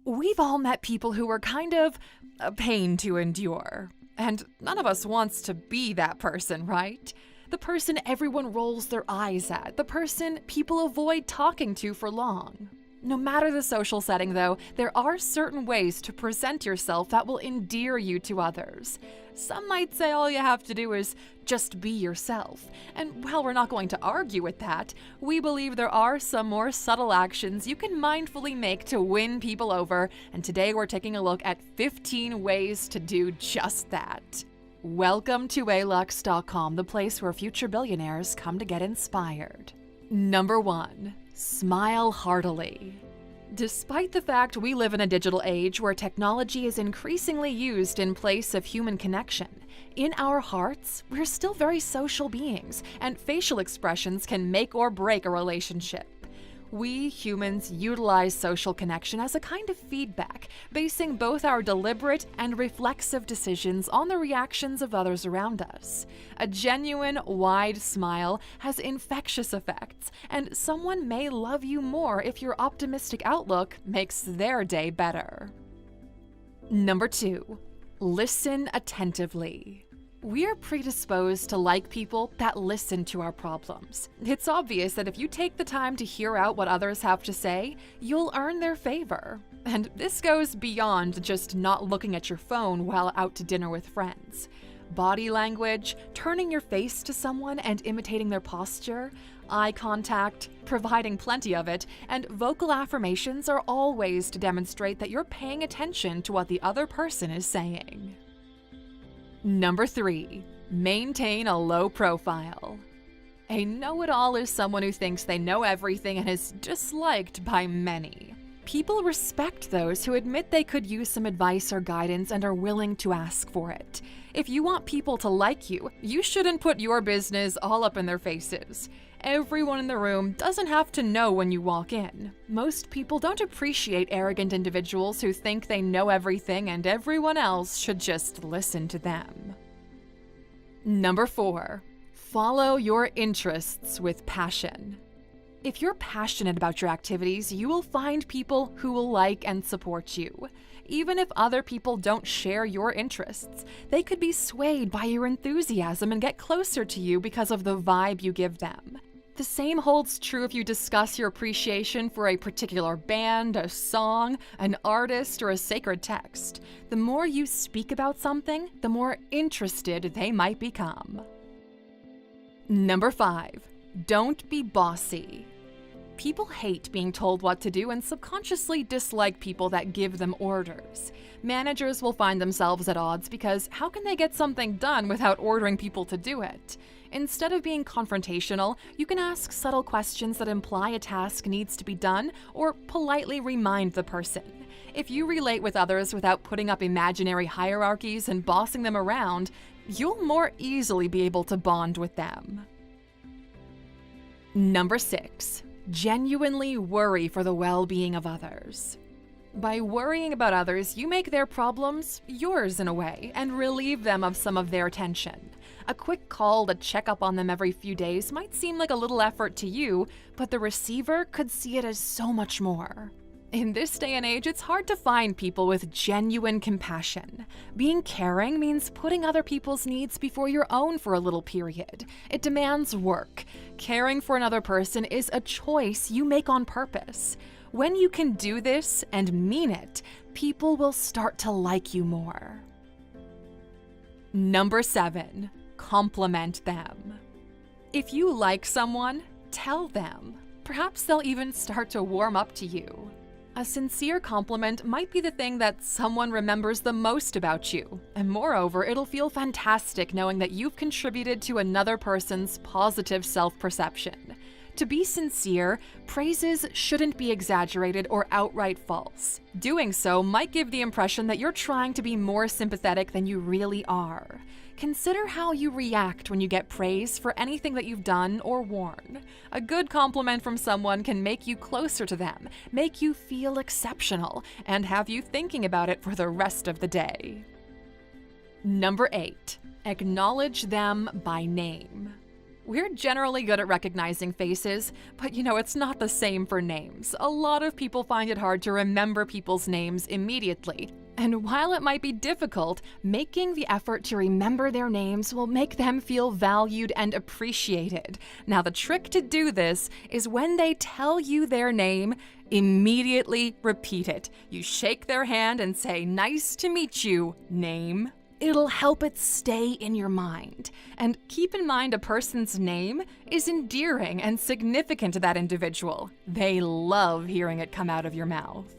We've all met people who were kind of a pain to endure. And none of us wants to be that person, right? The person everyone rolls their eyes at, the person people avoid talking to for long. No matter the social setting, though, there are certain ways to present yourself that will endear you to others. Some might say all you have to do is just be yourself. And while we're not going to argue with that, we believe there are some more subtle actions you can mindfully make to win people over, and today we're taking a look at 15 ways to do just that. Welcome to alux.com, the place where future billionaires come to get inspired. Number 1. Smile heartily. Despite the fact we live in a digital age where technology is increasingly used in place of human connection, in our hearts, we're still very social beings, and facial expressions can make or break a relationship. We humans utilize social connection as a kind of feedback, basing both our deliberate and reflexive decisions on the reactions of others around us. A genuine, wide smile has infectious effects, and someone may love you more if your optimistic outlook makes their day better. Number 2. Listen attentively. We're predisposed to like people that listen to our problems. It's obvious that if you take the time to hear out what others have to say, you'll earn their favor. And this goes beyond just not looking at your phone while out to dinner with friends. Body language, turning your face to someone and imitating their posture, eye contact, providing plenty of it, and vocal affirmations are all ways to demonstrate that you're paying attention to what the other person is saying. Number 3. Maintain a low profile. A know-it-all is someone who thinks they know everything and is disliked by many. People respect those who admit they could use some advice or guidance and are willing to ask for it. If you want people to like you, you shouldn't put your business all up in their faces. Everyone in the room doesn't have to know when you walk in. Most people don't appreciate arrogant individuals who think they know everything and everyone else should just listen to them. Number 4. Follow your interests with passion. If you're passionate about your activities, you will find people who will like and support you. Even if other people don't share your interests, they could be swayed by your enthusiasm and get closer to you because of the vibe you give them. The same holds true if you discuss your appreciation for a particular band, a song, an artist, or a sacred text. The more you speak about something, the more interested they might become. Number 5. Don't be bossy. People hate being told what to do and subconsciously dislike people that give them orders. Managers will find themselves at odds because how can they get something done without ordering people to do it? Instead of being confrontational, you can ask subtle questions that imply a task needs to be done or politely remind the person. If you relate with others without putting up imaginary hierarchies and bossing them around, you'll more easily be able to bond with them. Number 6. Genuinely worry for the well-being of others. By worrying about others, you make their problems yours in a way and relieve them of some of their tension. A quick call to check up on them every few days might seem like a little effort to you, but the receiver could see it as so much more. In this day and age, it's hard to find people with genuine compassion. Being caring means putting other people's needs before your own for a little period. It demands work. Caring for another person is a choice you make on purpose. When you can do this and mean it, people will start to like you more. Number 7. Compliment them. If you like someone, tell them. Perhaps they'll even start to warm up to you. A sincere compliment might be the thing that someone remembers the most about you, and moreover, it'll feel fantastic knowing that you've contributed to another person's positive self-perception. To be sincere, praises shouldn't be exaggerated or outright false. Doing so might give the impression that you're trying to be more sympathetic than you really are. Consider how you react when you get praise for anything that you've done or worn. A good compliment from someone can make you closer to them, make you feel exceptional, and have you thinking about it for the rest of the day. Number 8. Acknowledge them by name. We're generally good at recognizing faces, but it's not the same for names. A lot of people find it hard to remember people's names immediately. And while it might be difficult, making the effort to remember their names will make them feel valued and appreciated. Now, the trick to do this is when they tell you their name, immediately repeat it. You shake their hand and say, "Nice to meet you, name." It'll help it stay in your mind. And keep in mind, a person's name is endearing and significant to that individual. They love hearing it come out of your mouth.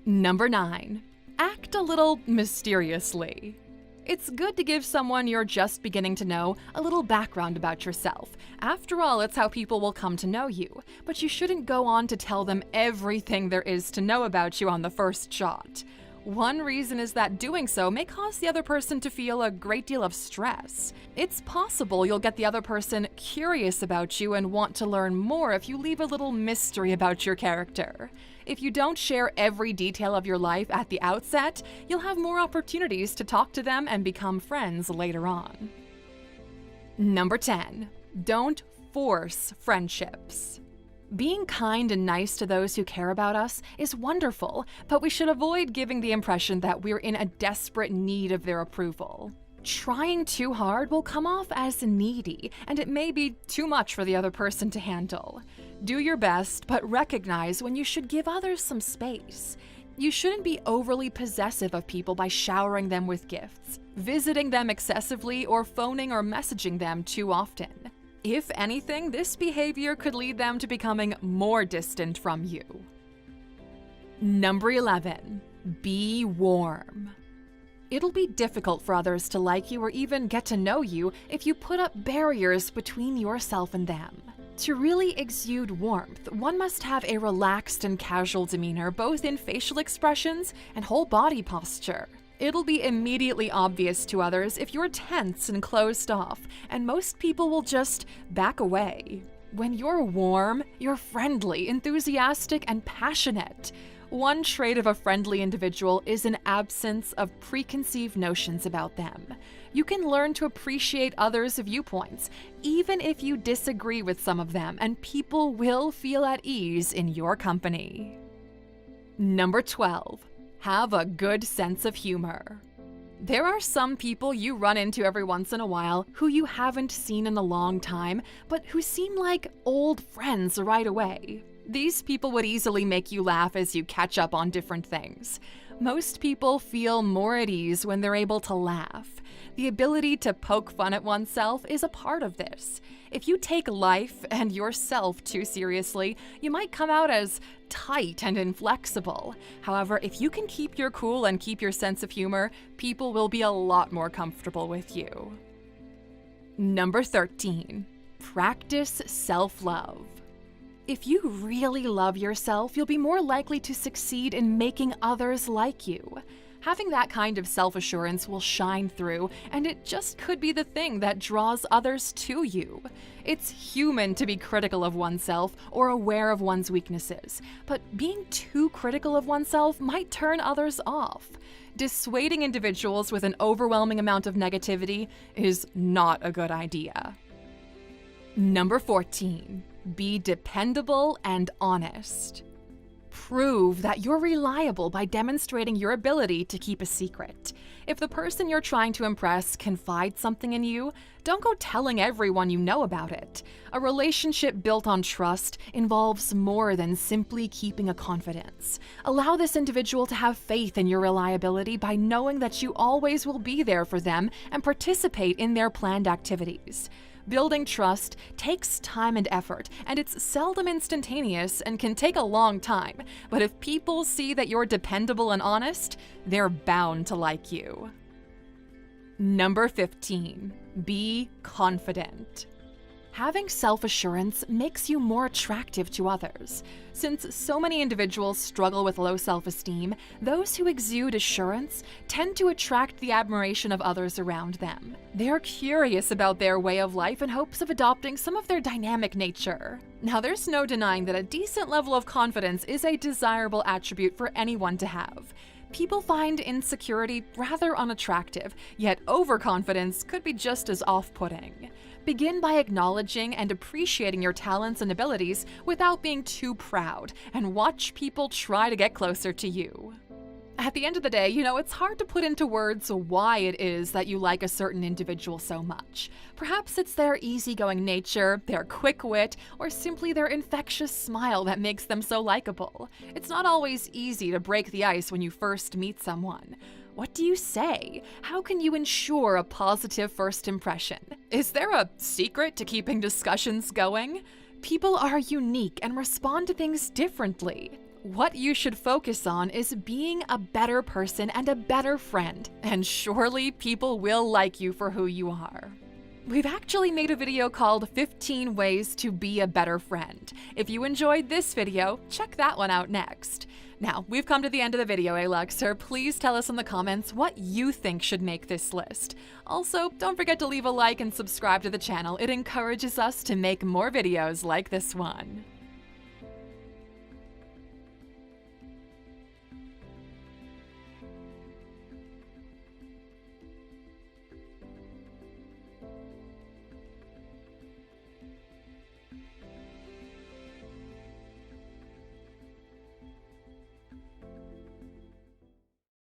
Number 9, act a little mysteriously. It's good to give someone you're just beginning to know a little background about yourself. After all, it's how people will come to know you. But you shouldn't go on to tell them everything there is to know about you on the first shot. One reason is that doing so may cause the other person to feel a great deal of stress. It's possible you'll get the other person curious about you and want to learn more if you leave a little mystery about your character. If you don't share every detail of your life at the outset, you'll have more opportunities to talk to them and become friends later on. Number 10, don't force friendships. Being kind and nice to those who care about us is wonderful, but we should avoid giving the impression that we're in a desperate need of their approval. Trying too hard will come off as needy, and it may be too much for the other person to handle. Do your best, but recognize when you should give others some space. You shouldn't be overly possessive of people by showering them with gifts, visiting them excessively, or phoning or messaging them too often. If anything, this behavior could lead them to becoming more distant from you. Number 11, be warm. It'll be difficult for others to like you or even get to know you if you put up barriers between yourself and them. To really exude warmth, one must have a relaxed and casual demeanor, both in facial expressions and whole body posture. It'll be immediately obvious to others if you're tense and closed off, and most people will just back away. When you're warm, you're friendly, enthusiastic, and passionate. One trait of a friendly individual is an absence of preconceived notions about them. You can learn to appreciate others' viewpoints, even if you disagree with some of them, and people will feel at ease in your company. Number 12. Have a good sense of humor. There are some people you run into every once in a while who you haven't seen in a long time, but who seem like old friends right away. These people would easily make you laugh as you catch up on different things. Most people feel more at ease when they're able to laugh. The ability to poke fun at oneself is a part of this. If you take life and yourself too seriously, you might come out as tight and inflexible. However, if you can keep your cool and keep your sense of humor, people will be a lot more comfortable with you. Number 13, practice self-love. If you really love yourself, you'll be more likely to succeed in making others like you. Having that kind of self-assurance will shine through, and it just could be the thing that draws others to you. It's human to be critical of oneself or aware of one's weaknesses, but being too critical of oneself might turn others off. Dissuading individuals with an overwhelming amount of negativity is not a good idea. Number 14, be dependable and honest. Prove that you're reliable by demonstrating your ability to keep a secret. If the person you're trying to impress confides something in you, don't go telling everyone you know about it. A relationship built on trust involves more than simply keeping a confidence. Allow this individual to have faith in your reliability by knowing that you always will be there for them and participate in their planned activities. Building trust takes time and effort, and it's seldom instantaneous and can take a long time. But if people see that you're dependable and honest, they're bound to like you. Number 15, be confident. Having self-assurance makes you more attractive to others. Since so many individuals struggle with low self-esteem, those who exude assurance tend to attract the admiration of others around them. They're curious about their way of life in hopes of adopting some of their dynamic nature. Now, there's no denying that a decent level of confidence is a desirable attribute for anyone to have. People find insecurity rather unattractive, yet overconfidence could be just as off-putting. Begin by acknowledging and appreciating your talents and abilities without being too proud, and watch people try to get closer to you. At the end of the day, it's hard to put into words why it is that you like a certain individual so much. Perhaps it's their easygoing nature, their quick wit, or simply their infectious smile that makes them so likable. It's not always easy to break the ice when you first meet someone. What do you say? How can you ensure a positive first impression? Is there a secret to keeping discussions going? People are unique and respond to things differently. What you should focus on is being a better person and a better friend, and surely people will like you for who you are. We've actually made a video called 15 Ways to Be a Better Friend. If you enjoyed this video, check that one out next. Now, we've come to the end of the video, Aluxer. Please tell us in the comments what you think should make this list. Also, don't forget to leave a like and subscribe to the channel. It encourages us to make more videos like this one.